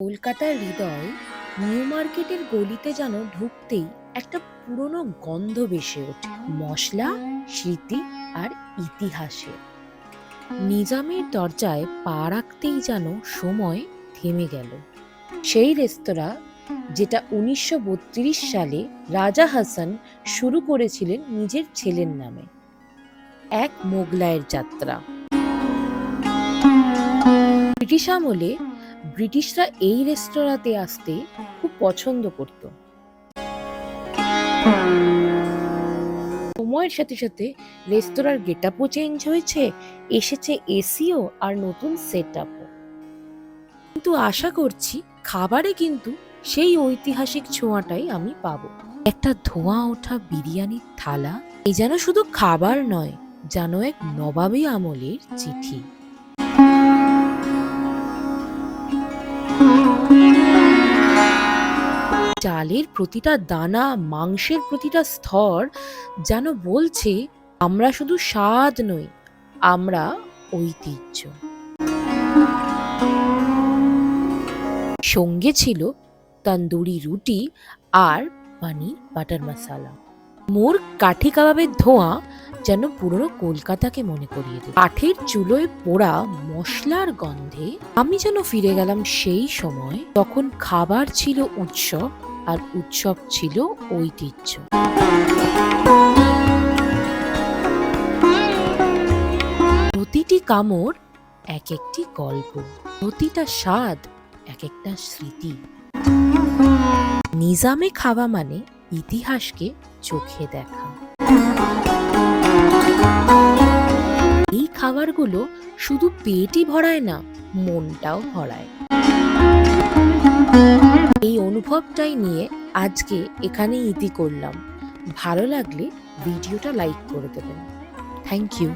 কলকাতার হৃদয় নিউ মার্কেটের গলিতে যেন ঢুকতেই একটা পুরনো গন্ধ ভেসে ওঠে, মশলা, স্মৃতি আর ইতিহাসে। নিজামের দরজায় পা রাখতেই যেন সময় থেমে গেল। সেই রেস্তোরাঁ যেটা ১৯৩২ সালে রাজা হাসান শুরু করেছিলেন নিজের ছেলের নামে, এক মোগলাইয়ের যাত্রা। ব্রিটিশ আমলে ব্রিটিশরা এই রেস্তোরাঁতে আসতে খুব পছন্দ করত। সময়ের সাথে সাথে রেস্তোরাঁর গেটআপও চেঞ্জ হয়েছে, এসেছে এসিও আর নতুন সেটআপও। কিন্তু আশা করছি খাবারে কিন্তু সেই ঐতিহাসিক ছোঁয়াটাই আমি পাবো। একটা ধোঁয়া ওঠা বিরিয়ানির থালা, এ যেন শুধু খাবার নয়, যেন এক নবাবী আমলের চিঠি। চালের প্রতিটা দানা, মাংসের প্রতিটা স্তর যেন বলছে আমরা শুধু স্বাদ নই, আমরা ঐতিহ্য। সঙ্গে ছিল তন্দুরি রুটি আর পানির বাটার মশালা। মোর কাঠি কাবাবের ধোঁয়া যেন পুরনো কলকাতাকে মনে করিয়ে দেয়। কাঠের চুলোয় পোড়া মশলার গন্ধে আমি যেন ফিরে গেলাম সেই সময়, তখন খাবার ছিল উৎসব আর উৎসব ছিল ঐতিহ্য। প্রতিটি কামড় এক একটি গল্প, প্রতিটা স্বাদ এক একটা স্মৃতি। নিজামে খাওয়া মানে ইতিহাসকে চোখে দেখা। এই খাবারগুলো শুধু পেটই ভরায় না, মনটাও ভরায়। এই অনুভবটাই নিয়ে আজকে এখানে ইতি করলাম। ভালো লাগলে ভিডিওটা লাইক করে দেবেন। Thank you.